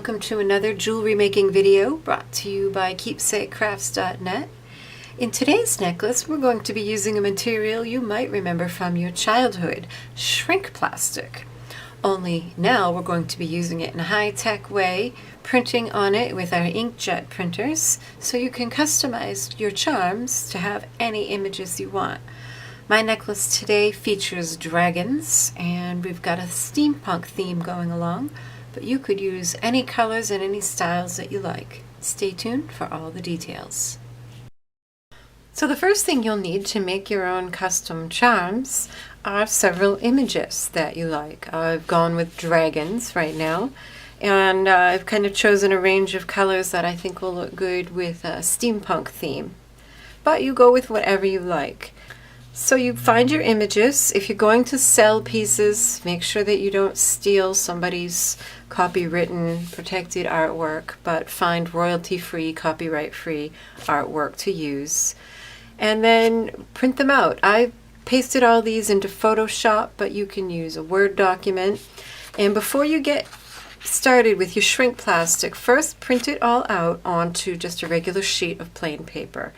welcome to another jewelry making video brought to you by keepsakecrafts.net. In today's necklace, we're going to be using a material you might remember from your childhood, shrink plastic. Only now we're going to be using it in a high-tech way, printing on it with our inkjet printers, so you can customize your charms to have any images you want. My necklace today features dragons, and we've got a steampunk theme going along, but you could use any colors and any styles that you like. Stay tuned for all the details. So the first thing you'll need to make your own custom charms are several images that you like. I've gone with dragons right now, and I've kind of chosen a range of colors that I think will look good with a steampunk theme. But you go with whatever you like. So you find your images. If you're going to sell pieces, make sure that you don't steal somebody's copywritten, protected artwork, but find royalty-free, copyright-free artwork to use. And then print them out. I pasted all these into Photoshop, but you can use a Word document. And before you get started with your shrink plastic, first print it all out onto just a regular sheet of plain paper.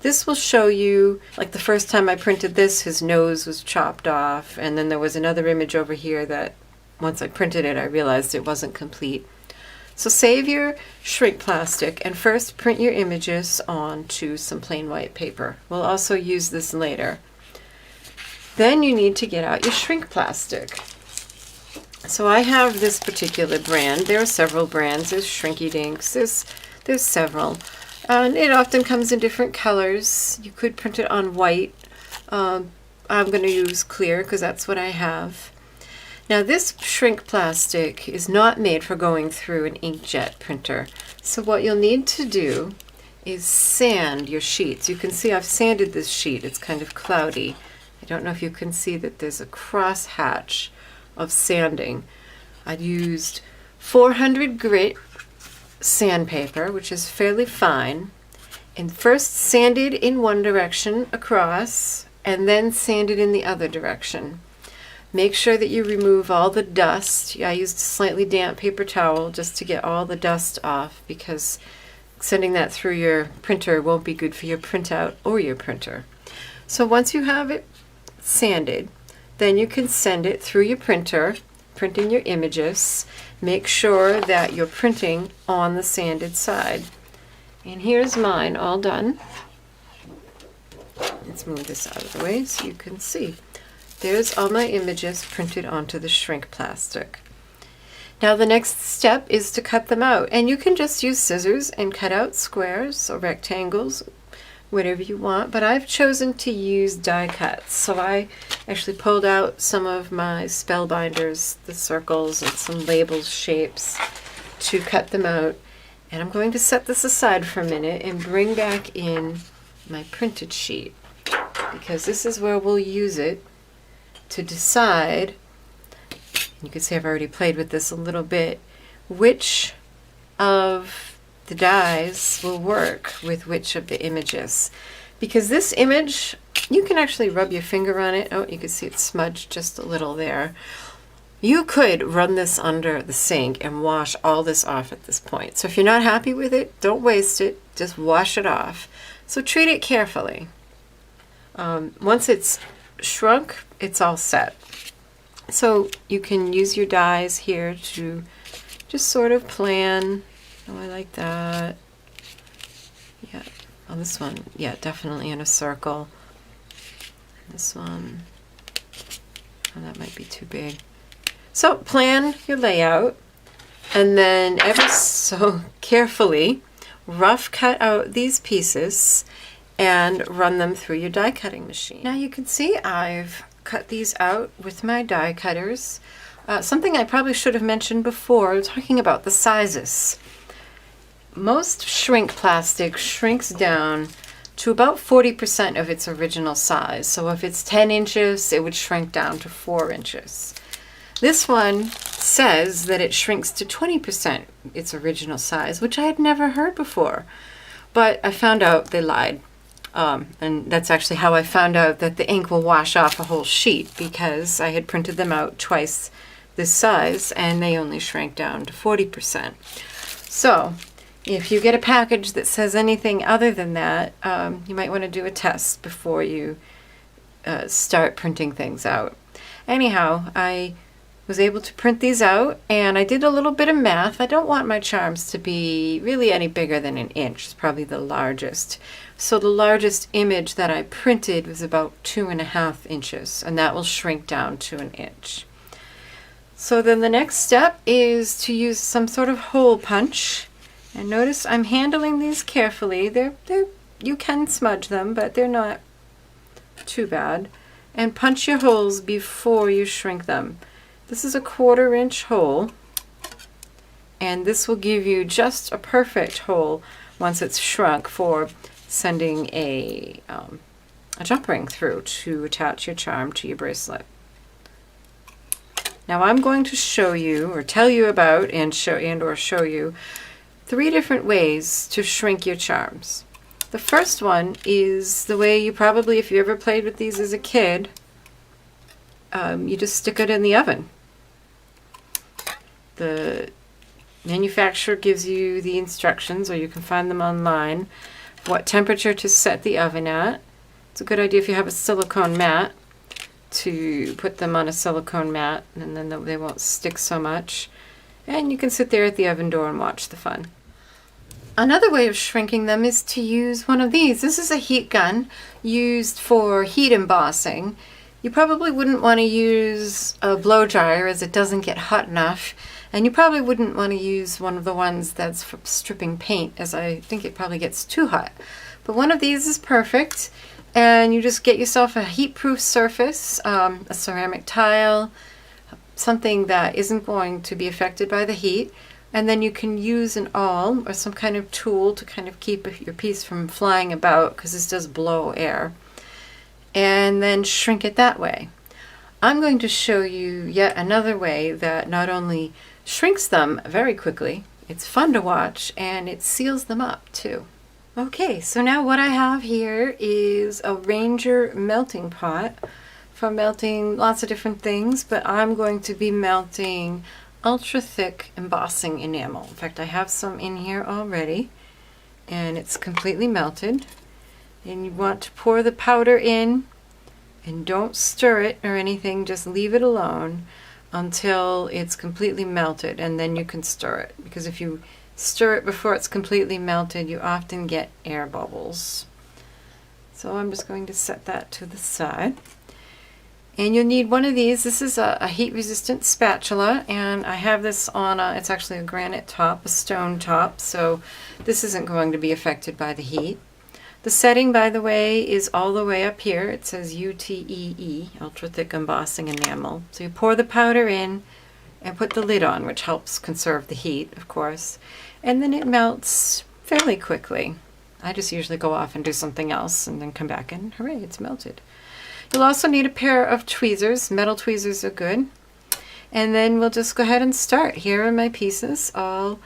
This will show you, like the first time I printed this, his nose was chopped off, and then there was another image over here that once I printed it, I realized it wasn't complete. So save your shrink plastic and first print your images onto some plain white paper. We'll also use this later. Then you need to get out your shrink plastic. So I have this particular brand. There are several brands. There's Shrinky Dinks. There's several. And it often comes in different colors. You could print it on white. I'm going to use clear because that's what I have. Now this shrink plastic is not made for going through an inkjet printer. So what you'll need to do is sand your sheets. You can see I've sanded this sheet. It's kind of cloudy. I don't know if you can see that there's a cross hatch of sanding. I used 400 grit sandpaper, which is fairly fine, and first sanded in one direction across and then sanded in the other direction. Make sure that you remove all the dust. I used a slightly damp paper towel just to get all the dust off, because sending that through your printer won't be good for your printout or your printer. So once you have it sanded, then you can send it through your printer, printing your images. Make sure that you're printing on the sanded side. And here's mine all done. Let's move this out of the way so you can see. There's all my images printed onto the shrink plastic. Now the next step is to cut them out. And you can just use scissors and cut out squares or rectangles, whatever you want, but I've chosen to use die cuts. So I actually pulled out some of my spellbinders, the circles and some labels shapes, to cut them out. And I'm going to set this aside for a minute and bring back in my printed sheet, because this is where we'll use it to decide, you can see I've already played with this a little bit, which of the dies will work with which of the images. Because this image, you can actually rub your finger on it. Oh, you can see it smudged just a little there. You could run this under the sink and wash all this off at this point. So if you're not happy with it, don't waste it, just wash it off. So treat it carefully. Once it's shrunk, it's all set. So you can use your dies here to just sort of plan. Oh, I like that. Yeah. Oh, this one, yeah, definitely in a circle. This one, oh, that might be too big. So plan your layout, and then ever so carefully rough cut out these pieces and run them through your die cutting machine. Now you can see I've cut these out with my die cutters. Something I probably should have mentioned before, talking about the sizes. Most shrink plastic shrinks down to about 40% of its original size. So if it's 10 inches, it would shrink down to 4 inches. This one says that it shrinks to 20% its original size, which I had never heard before. But I found out they lied. And that's actually how I found out that the ink will wash off a whole sheet, because I had printed them out twice this size, and they only shrank down to 40%. So if you get a package that says anything other than that, you might want to do a test before you start printing things out. Anyhow, I was able to print these out, and I did a little bit of math. I don't want my charms to be really any bigger than an inch. It's probably the largest. So the largest image that I printed was about 2.5 inches, and that will shrink down to an inch. So then the next step is to use some sort of hole punch. And notice I'm handling these carefully. You can smudge them, but they're not too bad. And punch your holes before you shrink them. This is a 1/4 inch hole, and this will give you just a perfect hole once it's shrunk for sending a jump ring through to attach your charm to your bracelet. Now I'm going to show you, or tell you about, and show you 3 different ways to shrink your charms. The first one is the way you probably, if you ever played with these as a kid, you just stick it in the oven. The manufacturer gives you the instructions, or you can find them online, what temperature to set the oven at. It's a good idea if you have a silicone mat to put them on a silicone mat, and then they won't stick so much. And you can sit there at the oven door and watch the fun. Another way of shrinking them is to use one of these. This is a heat gun used for heat embossing. You probably wouldn't want to use a blow dryer as it doesn't get hot enough. And you probably wouldn't want to use one of the ones that's for stripping paint, as I think it probably gets too hot. But one of these is perfect, and you just get yourself a heat-proof surface, a ceramic tile, something that isn't going to be affected by the heat, and then you can use an awl or some kind of tool to kind of keep your piece from flying about, because this does blow air, and then shrink it that way. I'm going to show you yet another way that not only shrinks them very quickly, it's fun to watch, and it seals them up too. Okay, so now what I have here is a Ranger melting pot for melting lots of different things, but I'm going to be melting ultra thick embossing enamel. In fact, I have some in here already, and it's completely melted. And you want to pour the powder in, and don't stir it or anything, just leave it alone until it's completely melted, and then you can stir it, because if you stir it before it's completely melted, you often get air bubbles. So I'm just going to set that to the side. And you'll need one of these. This is a heat-resistant spatula, and I have this on it's actually a granite top, a stone top, so this isn't going to be affected by the heat. The setting, by the way, is all the way up here. It says UTEE, Ultra Thick Embossing Enamel. So you pour the powder in and put the lid on, which helps conserve the heat, of course. And then it melts fairly quickly. I just usually go off and do something else and then come back and hooray, it's melted. You'll also need a pair of tweezers. Metal tweezers are good. And then we'll just go ahead and start. Here are my pieces, all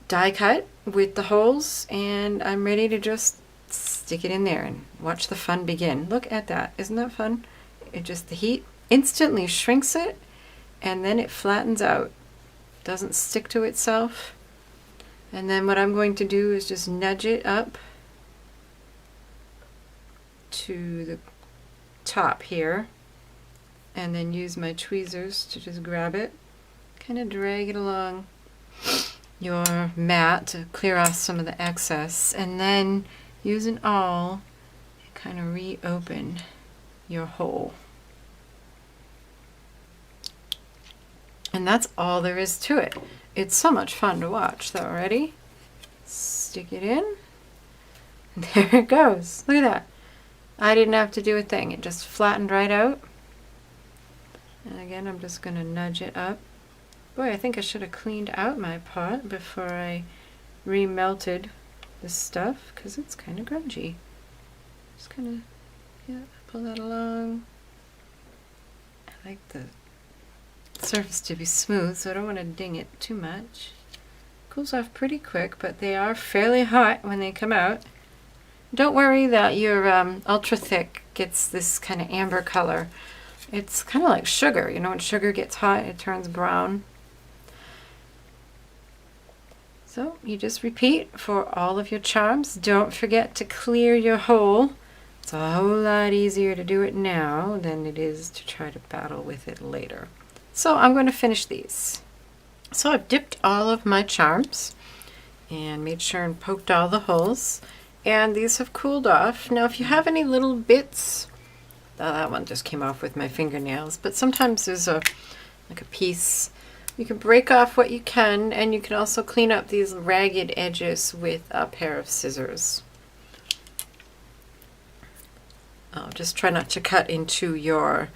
die cut with the holes, and I'm ready to just stick it in there and watch the fun begin. Look at that. Isn't that fun? The heat instantly shrinks it, and then it flattens out. Doesn't stick to itself. And then what I'm going to do is just nudge it up to the top here, and then use my tweezers to just grab it, kind of drag it along your mat to clear off some of the excess, and then use an awl and kind of reopen your hole. And that's all there is to it. It's so much fun to watch though. Ready? Stick it in. There it goes. Look at that. I didn't have to do a thing. It just flattened right out. And again, I'm just going to nudge it up. Boy, I think I should have cleaned out my pot before I remelted the stuff, because it's kind of grungy. Just kind of, yeah, pull that along. I like the surface to be smooth, so I don't want to ding it too much. Cools off pretty quick, but they are fairly hot when they come out. Don't worry that your ultra thick gets this kind of amber color. It's kind of like sugar. You know, when sugar gets hot, it turns brown. So you just repeat for all of your charms. Don't forget to clear your hole. It's a whole lot easier to do it now than it is to try to battle with it later. So I'm going to finish these. So I've dipped all of my charms and made sure and poked all the holes. And these have cooled off. Now if you have any little bits, that one just came off with my fingernails, but sometimes there's like a piece. You can break off what you can, and you can also clean up these ragged edges with a pair of scissors. Just try not to cut into your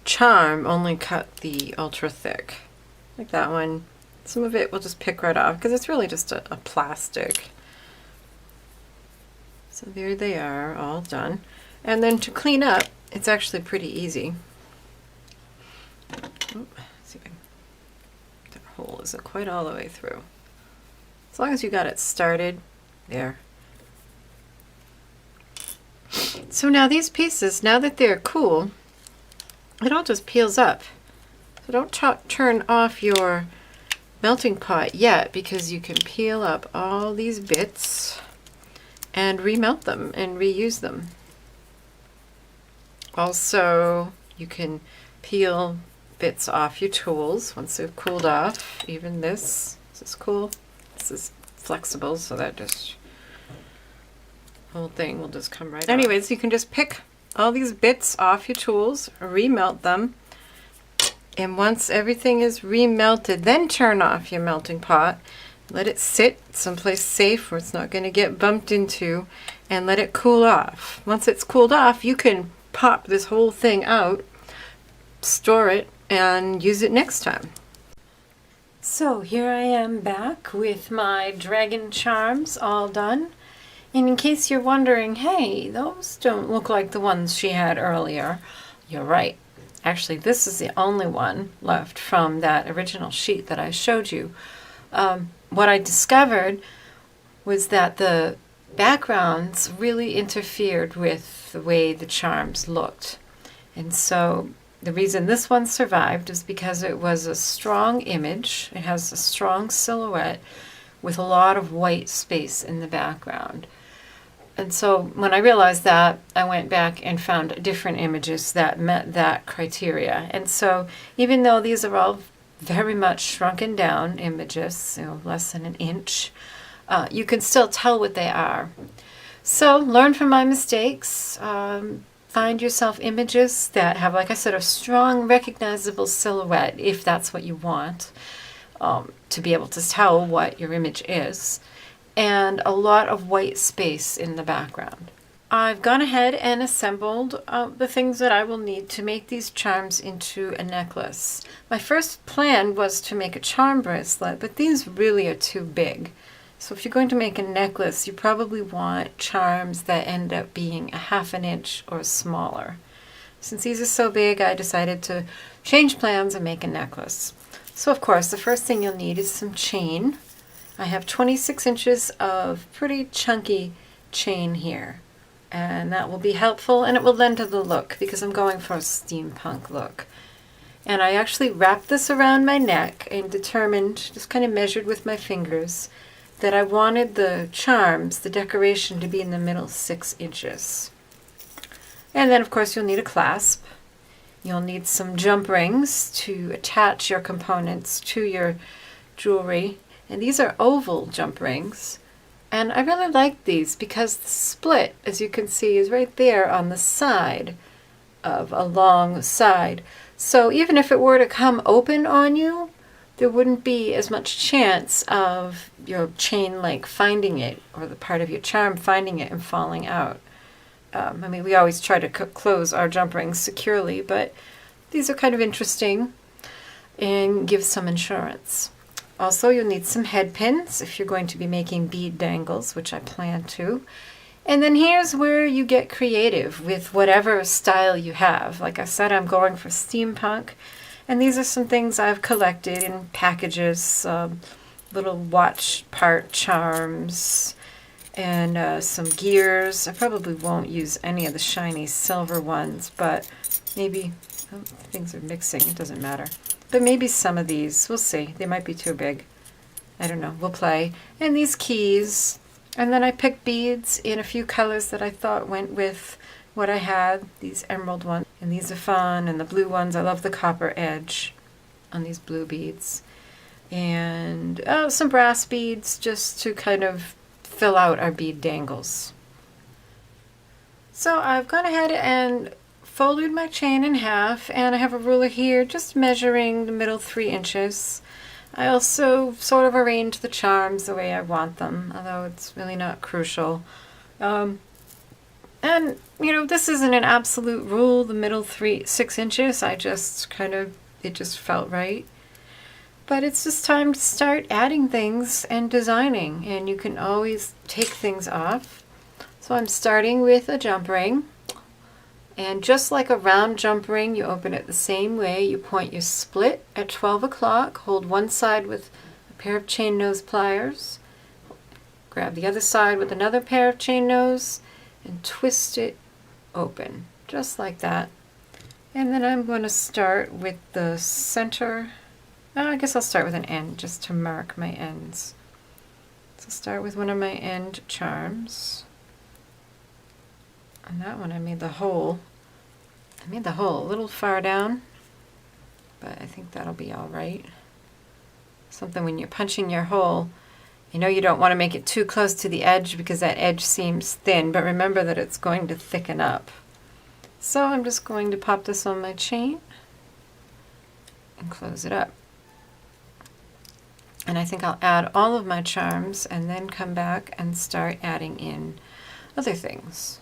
charm, only cut the ultra thick. Like that one. Some of it we'll just pick right off because it's really just a plastic. So there they are, all done. And then to clean up, it's actually pretty easy. Let's see if that hole isn't quite all the way through. As long as you got it started, there. So now these pieces, now that they're cool, it all just peels up. So don't turn off your melting pot yet, because you can peel up all these bits and remelt them and reuse them. Also, you can peel bits off your tools once they've cooled off. Even this is cool. This is flexible, so that just whole thing will just come right off. Anyways, you can just pick all these bits off your tools, remelt them, and once everything is remelted, then turn off your melting pot. Let it sit someplace safe where it's not going to get bumped into, and let it cool off. Once it's cooled off, you can pop this whole thing out, store it, and use it next time. So here I am back with my dragon charms all done. And in case you're wondering, hey, those don't look like the ones she had earlier, you're right. Actually, this is the only one left from that original sheet that I showed you. What I discovered was that the backgrounds really interfered with the way the charms looked. And so the reason this one survived is because it was a strong image. It has a strong silhouette with a lot of white space in the background. And so when I realized that, I went back and found different images that met that criteria. And so even though these are all very much shrunken down images, less than an inch, you can still tell what they are. So learn from my mistakes. Find yourself images that have, like I said, a strong recognizable silhouette, if that's what you want, to be able to tell what your image is, and a lot of white space in the background. I've gone ahead and assembled the things that I will need to make these charms into a necklace. My first plan was to make a charm bracelet, but these really are too big. So if you're going to make a necklace, you probably want charms that end up being a 1/2 inch or smaller. Since these are so big, I decided to change plans and make a necklace. So of course, the first thing you'll need is some chain. I have 26 inches of pretty chunky chain here, and that will be helpful, and it will lend to the look because I'm going for a steampunk look. And I actually wrapped this around my neck and determined, just kind of measured with my fingers, that I wanted the charms, the decoration, to be in the middle 6 inches. And then of course you'll need a clasp. You'll need some jump rings to attach your components to your jewelry. And these are oval jump rings. And I really like these because the split, as you can see, is right there on the side of a long side. So even if it were to come open on you, there wouldn't be as much chance of your chain link finding it, or the part of your charm finding it and falling out. I mean, we always try to close our jump rings securely, but these are kind of interesting and give some insurance. Also, you'll need some head pins if you're going to be making bead dangles, which I plan to. And then here's where you get creative with whatever style you have. Like I said, I'm going for steampunk. And these are some things I've collected in packages, little watch part charms, and some gears. I probably won't use any of the shiny silver ones, but maybe Oh, things are mixing, it doesn't matter. But maybe some of these, we'll see. They might be too big. I don't know, we'll play. And these keys, and then I picked beads in a few colors that I thought went with what I had, these emerald ones. And these are fun, and the blue ones, I love the copper edge on these blue beads. And some brass beads just to kind of fill out our bead dangles. So I've gone ahead and folded my chain in half, and I have a ruler here just measuring the middle 3 inches. I also sort of arranged the charms the way I want them, although it's really not crucial. And you know, this isn't an absolute rule, the middle 6 inches. I just it just felt right. But it's just time to start adding things and designing, and you can always take things off. So I'm starting with a jump ring, and just like a round jump ring, you open it the same way. You point your split at 12 o'clock, hold one side with a pair of chain nose pliers, grab the other side with another pair of chain nose, and twist it open, just like that. And then I'm going to start with the center. I guess I'll start with an end just to mark my ends. So start with one of my end charms. On that one I made the hole. I made the hole a little far down, but I think that'll be all right. Something when you're punching your hole, you know you don't want to make it too close to the edge because that edge seems thin, but remember that it's going to thicken up. So I'm just going to pop this on my chain and close it up. And I think I'll add all of my charms and then come back and start adding in other things.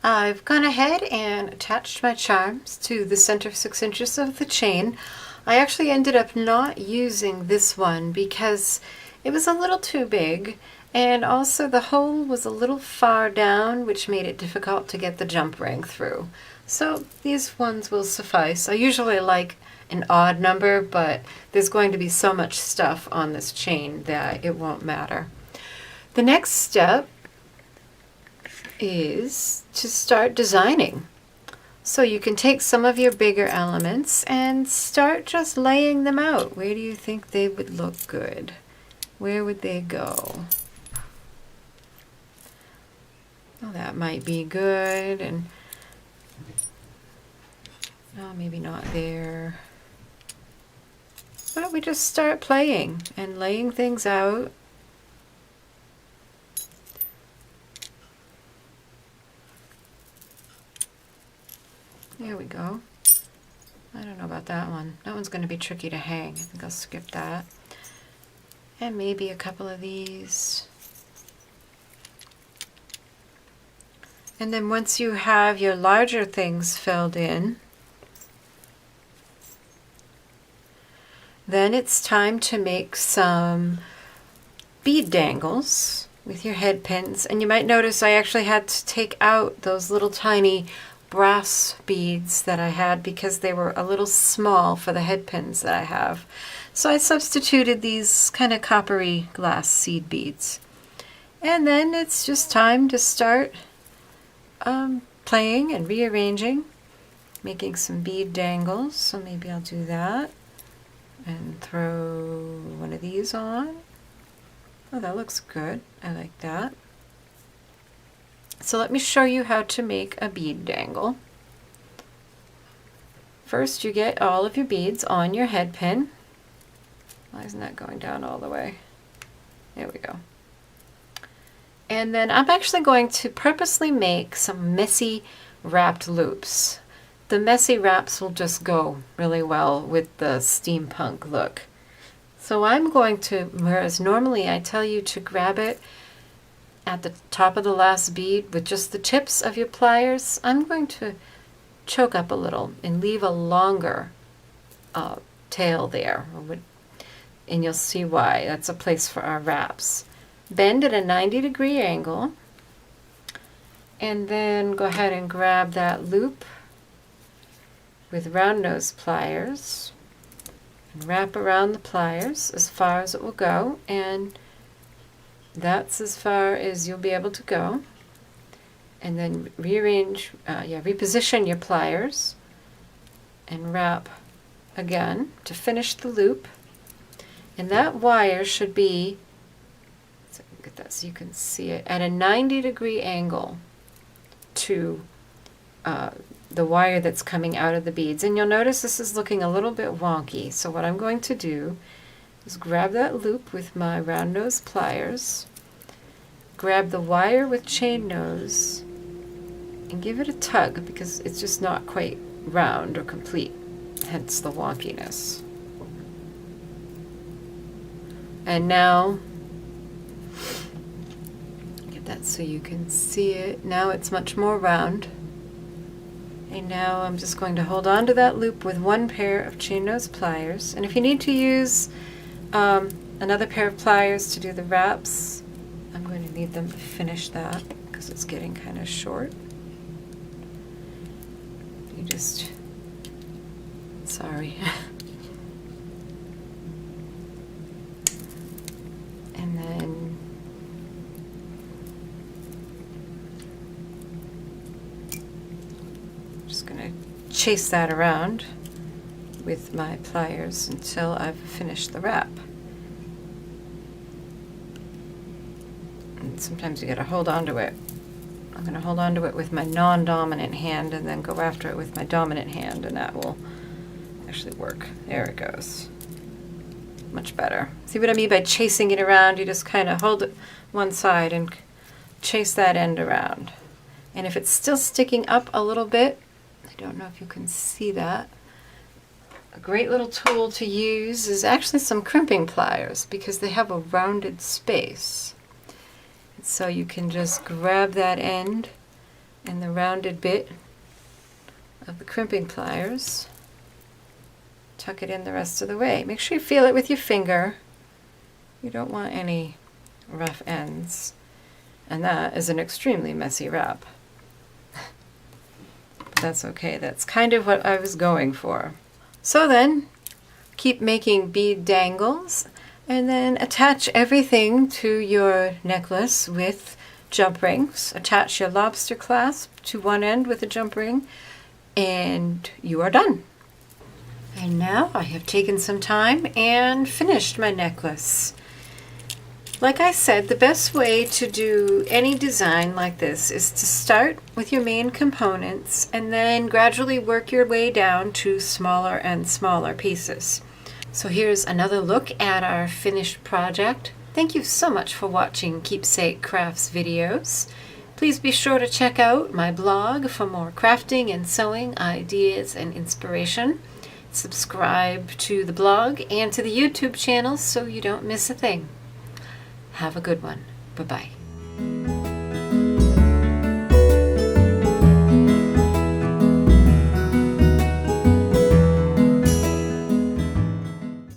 I've gone ahead and attached my charms to the center 6 inches of the chain. I actually ended up not using this one because it was a little too big, and also the hole was a little far down, which made it difficult to get the jump ring through. So these ones will suffice. I usually like an odd number, but there's going to be so much stuff on this chain that it won't matter. The next step is to start designing. So you can take some of your bigger elements and start just laying them out. Where do you think they would look good? Where would they go? Oh, that might be good, and oh, maybe not there. But we just start playing and laying things out. There we go. I don't know about that one. That one's going to be tricky to hang. I think I'll skip that. And maybe a couple of these. And then once you have your larger things filled in, then it's time to make some bead dangles with your head pins. And you might notice I actually had to take out those little tiny brass beads that I had because they were a little small for the head pins that I have. So I substituted these kind of coppery glass seed beads. And then it's just time to start playing and rearranging, making some bead dangles. So maybe I'll do that and throw one of these on. Oh, that looks good. I like that. So let me show you how to make a bead dangle. First, you get all of your beads on your head pin. Why isn't that going down all the way? There we go. And then I'm actually going to purposely make some messy wrapped loops. The messy wraps will just go really well with the steampunk look. So I'm going to, whereas normally I tell you to grab it at the top of the last bead with just the tips of your pliers, I'm going to choke up a little and leave a longer tail there. And you'll see why. That's a place for our wraps. Bend at a 90-degree angle, and then go ahead and grab that loop with round nose pliers and wrap around the pliers as far as it will go, and that's as far as you'll be able to go. And then reposition your pliers and wrap again to finish the loop. And that wire should be, so get that so you can see it, at a 90-degree angle to the wire that's coming out of the beads. And you'll notice this is looking a little bit wonky. So what I'm going to do is grab that loop with my round nose pliers, grab the wire with chain nose, and give it a tug because it's just not quite round or complete, hence the wonkiness. And now, get that so you can see it. Now it's much more round. And now I'm just going to hold on to that loop with one pair of chain nose pliers. And if you need to use another pair of pliers to do the wraps, I'm going to need them to finish that because it's getting kind of short. You just, sorry. And then I'm just going to chase that around with my pliers until I've finished the wrap. And sometimes you got to hold on to it. I'm going to hold on to it with my non-dominant hand and then go after it with my dominant hand, and that will actually work. There it goes. Much better. See what I mean by chasing it around? You just kind of hold it one side and chase that end around. And if it's still sticking up a little bit, I don't know if you can see that, a great little tool to use is actually some crimping pliers because they have a rounded space. And so you can just grab that end and the rounded bit of the crimping pliers, tuck it in the rest of the way. Make sure you feel it with your finger. You don't want any rough ends. And that is an extremely messy wrap. But that's okay. That's kind of what I was going for. So then, keep making bead dangles and then attach everything to your necklace with jump rings. Attach your lobster clasp to one end with a jump ring and you are done. And now I have taken some time and finished my necklace. Like I said, the best way to do any design like this is to start with your main components and then gradually work your way down to smaller and smaller pieces. So here's another look at our finished project. Thank you so much for watching Keepsake Crafts videos. Please be sure to check out my blog for more crafting and sewing ideas and inspiration. Subscribe to the blog and to the YouTube channel so you don't miss a thing. Have a good one. Bye-bye.